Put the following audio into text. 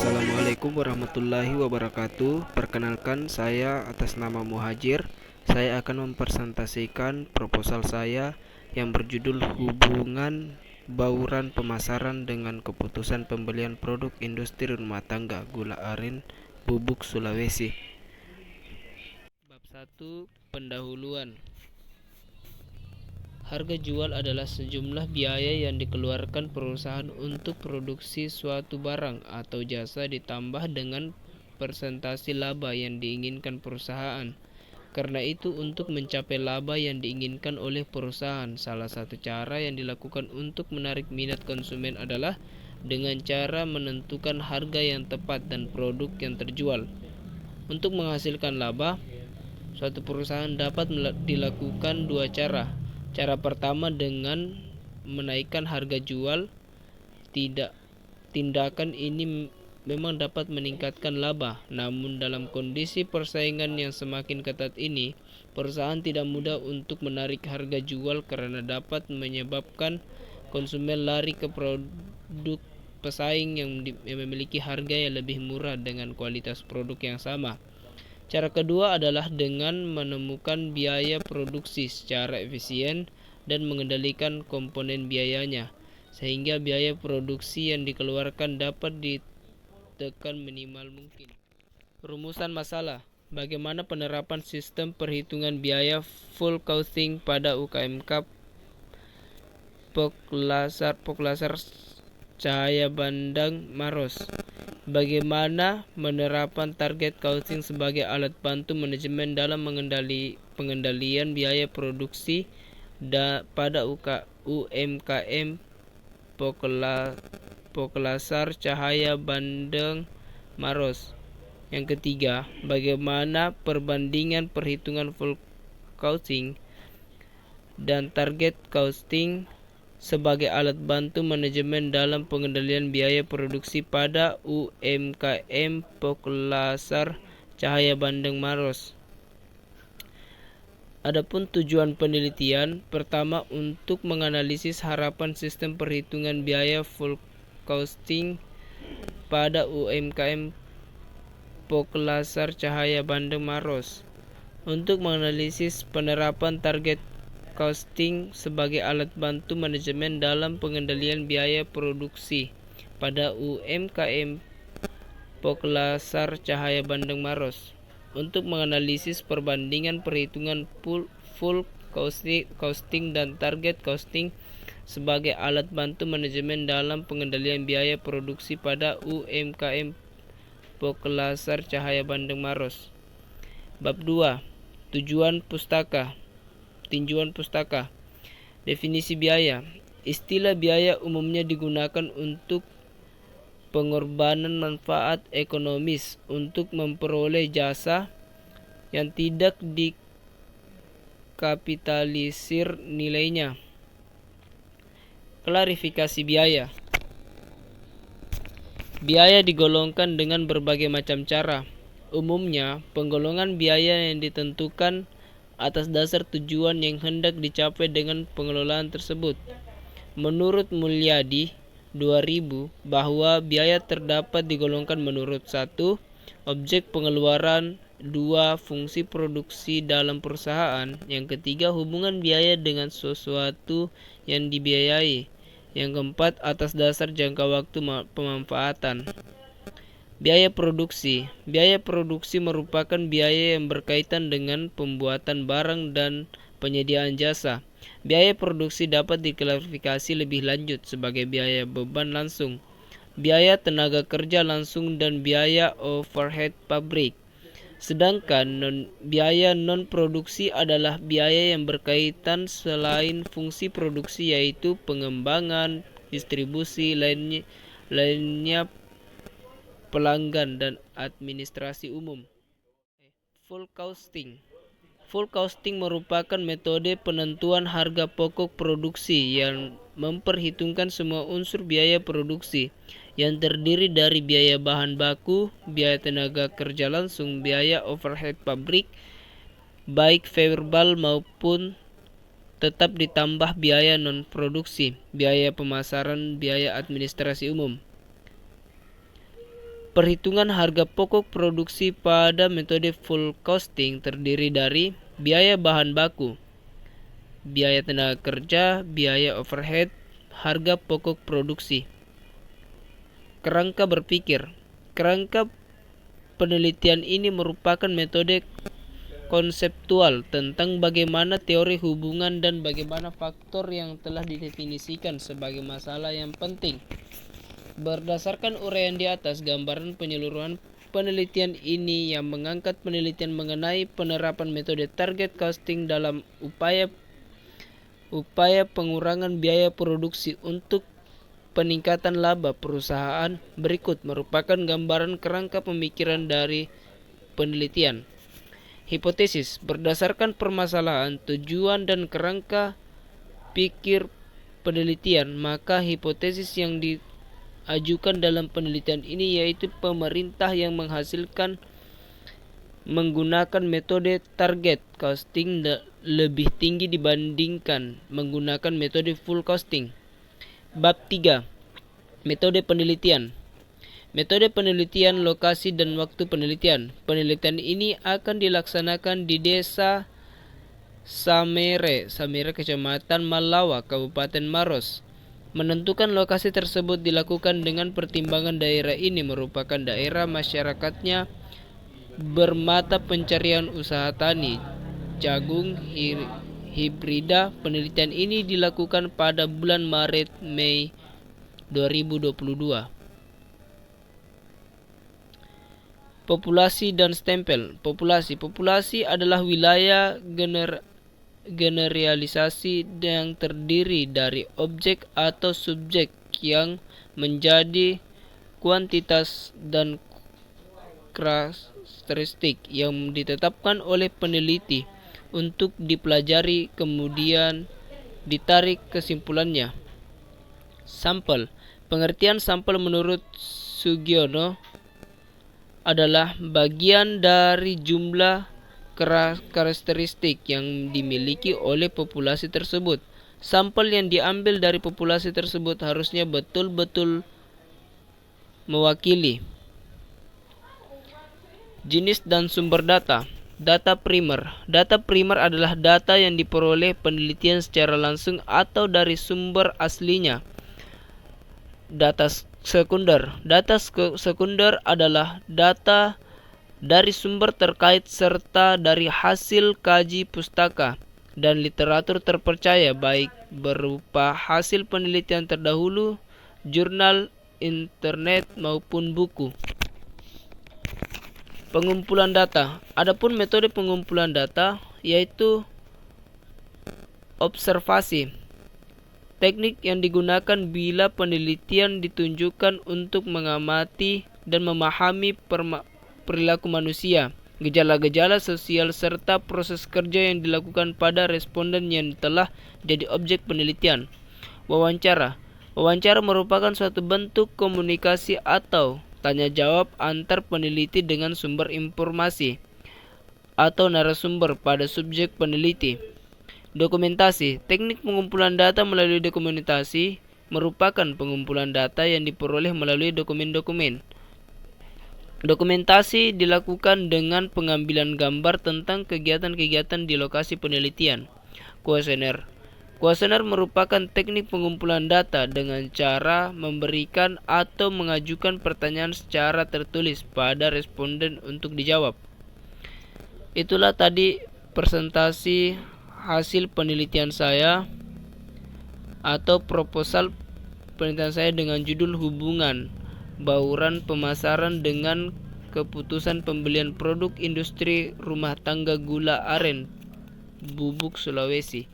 Assalamualaikum warahmatullahi wabarakatuh. Perkenalkan, saya atas nama Muhajir. Saya akan mempresentasikan proposal saya yang berjudul Hubungan Bauran Pemasaran dengan Keputusan Pembelian Produk Industri Rumah Tangga Gula Aren Bubuk Sulawesi. Bab 1. Pendahuluan. Harga jual adalah sejumlah biaya yang dikeluarkan perusahaan untuk produksi suatu barang atau jasa ditambah dengan persentase laba yang diinginkan perusahaan. Karena itu, untuk mencapai laba yang diinginkan oleh perusahaan, salah satu cara yang dilakukan untuk menarik minat konsumen adalah dengan cara menentukan harga yang tepat dan produk yang terjual. Untuk menghasilkan laba, suatu perusahaan dapat dilakukan dua cara. Cara pertama dengan menaikkan harga jual. Tindakan ini memang dapat meningkatkan laba, namun dalam kondisi persaingan yang semakin ketat ini, perusahaan tidak mudah untuk menarik harga jual karena dapat menyebabkan konsumen lari ke produk pesaing yang memiliki harga yang lebih murah dengan kualitas produk yang sama. Cara kedua adalah dengan menemukan biaya produksi secara efisien dan mengendalikan komponen biayanya, sehingga biaya produksi yang dikeluarkan dapat ditekan minimal mungkin. Rumusan masalah. Bagaimana penerapan sistem perhitungan biaya full costing pada UKMK Poklasar Cahaya Bandang Maros. Bagaimana penerapan target costing sebagai alat bantu manajemen dalam pengendalian biaya produksi pada UMKM Poklasar Cahaya Bandeng Maros. Yang ketiga, bagaimana perbandingan perhitungan full costing dan target costing sebagai alat bantu manajemen dalam pengendalian biaya produksi pada UMKM Poklasar Cahaya Bandeng Maros. Adapun tujuan penelitian, pertama untuk menganalisis harapan sistem perhitungan biaya full costing pada UMKM Poklasar Cahaya Bandeng Maros. Untuk menganalisis penerapan target costing sebagai alat bantu manajemen dalam pengendalian biaya produksi pada UMKM Poklasar Cahaya Bandeng Maros. Untuk menganalisis perbandingan perhitungan full costing dan target costing sebagai alat bantu manajemen dalam pengendalian biaya produksi pada UMKM Poklasar Cahaya Bandeng Maros. Bab 2. Tinjauan pustaka. Definisi biaya. Istilah biaya umumnya digunakan untuk pengorbanan manfaat ekonomis untuk memperoleh jasa yang tidak dikapitalisir nilainya. Klarifikasi biaya. Biaya digolongkan dengan berbagai macam cara. Umumnya, penggolongan biaya yang ditentukan atas dasar tujuan yang hendak dicapai dengan pengelolaan tersebut. Menurut Mulyadi 2000, bahwa biaya terdapat digolongkan menurut 1. Objek pengeluaran, 2. Fungsi produksi dalam perusahaan, yang ketiga hubungan biaya dengan sesuatu yang dibiayai, yang keempat atas dasar jangka waktu pemanfaatan. Biaya produksi. Biaya produksi merupakan biaya yang berkaitan dengan pembuatan barang dan penyediaan jasa. Biaya produksi dapat diklasifikasi lebih lanjut sebagai biaya beban langsung, biaya tenaga kerja langsung, dan biaya overhead pabrik. Sedangkan biaya non-produksi adalah biaya yang berkaitan selain fungsi produksi, yaitu pengembangan, distribusi, lainnya pelanggan, dan administrasi umum. Full costing. Full costing merupakan metode penentuan harga pokok produksi yang memperhitungkan semua unsur biaya produksi, yang terdiri dari biaya bahan baku, biaya tenaga kerja langsung, biaya overhead pabrik, baik verbal maupun tetap, ditambah biaya non-produksi, biaya pemasaran, biaya administrasi umum. Perhitungan harga pokok produksi pada metode full costing terdiri dari biaya bahan baku, biaya tenaga kerja, biaya overhead, harga pokok produksi. Kerangka berpikir. Kerangka penelitian ini merupakan metode konseptual tentang bagaimana teori hubungan dan bagaimana faktor yang telah didefinisikan sebagai masalah yang penting. Berdasarkan uraian di atas, gambaran penyeluruhan penelitian ini yang mengangkat penelitian mengenai penerapan metode target costing dalam upaya pengurangan biaya produksi untuk peningkatan laba perusahaan berikut merupakan gambaran kerangka pemikiran dari penelitian. Hipotesis. Berdasarkan permasalahan, tujuan, dan kerangka pikir penelitian, maka hipotesis yang diajukan dalam penelitian ini yaitu pemerintah yang menggunakan metode target costing lebih tinggi dibandingkan menggunakan metode full costing. Bab 3. Metode penelitian. Metode penelitian, lokasi, dan waktu penelitian. Penelitian ini akan dilaksanakan di Desa Samere, Kecamatan Malawa, Kabupaten Maros. Menentukan lokasi tersebut dilakukan dengan pertimbangan daerah ini merupakan daerah masyarakatnya bermata pencarian usaha tani, jagung, hibrida. Penelitian ini dilakukan pada bulan Maret-Mei 2022. Populasi dan stempel. Populasi adalah wilayah generalisasi yang terdiri dari objek atau subjek yang menjadi kuantitas dan karakteristik yang ditetapkan oleh peneliti untuk dipelajari, kemudian ditarik kesimpulannya. Sampel. Pengertian sampel menurut Sugiono adalah bagian dari jumlah karakteristik yang dimiliki oleh populasi tersebut. Sampel yang diambil dari populasi tersebut harusnya betul-betul mewakili. Jenis dan sumber data. Data primer. Data primer adalah data yang diperoleh penelitian secara langsung atau dari sumber aslinya. Data sekunder. Data sekunder adalah data dari sumber terkait serta dari hasil kaji pustaka dan literatur terpercaya, baik berupa hasil penelitian terdahulu, jurnal, internet, maupun buku. Pengumpulan data. Adapun metode pengumpulan data yaitu observasi. Teknik yang digunakan bila penelitian ditunjukkan untuk mengamati dan memahami perilaku manusia, gejala-gejala sosial, serta proses kerja yang dilakukan pada responden yang telah jadi objek penelitian. Wawancara. Wawancara merupakan suatu bentuk komunikasi atau tanya jawab antar peneliti dengan sumber informasi atau narasumber pada subjek peneliti. Dokumentasi. Teknik pengumpulan data melalui dokumentasi merupakan pengumpulan data yang diperoleh melalui dokumen-dokumen. Dokumentasi dilakukan dengan pengambilan gambar tentang kegiatan-kegiatan di lokasi penelitian. Kuesioner. Kuesioner merupakan teknik pengumpulan data dengan cara memberikan atau mengajukan pertanyaan secara tertulis pada responden untuk dijawab. Itulah tadi presentasi hasil penelitian saya atau proposal penelitian saya dengan judul hubungan bauran pemasaran dengan keputusan pembelian produk industri rumah tangga gula aren Bubuk Sulawesi.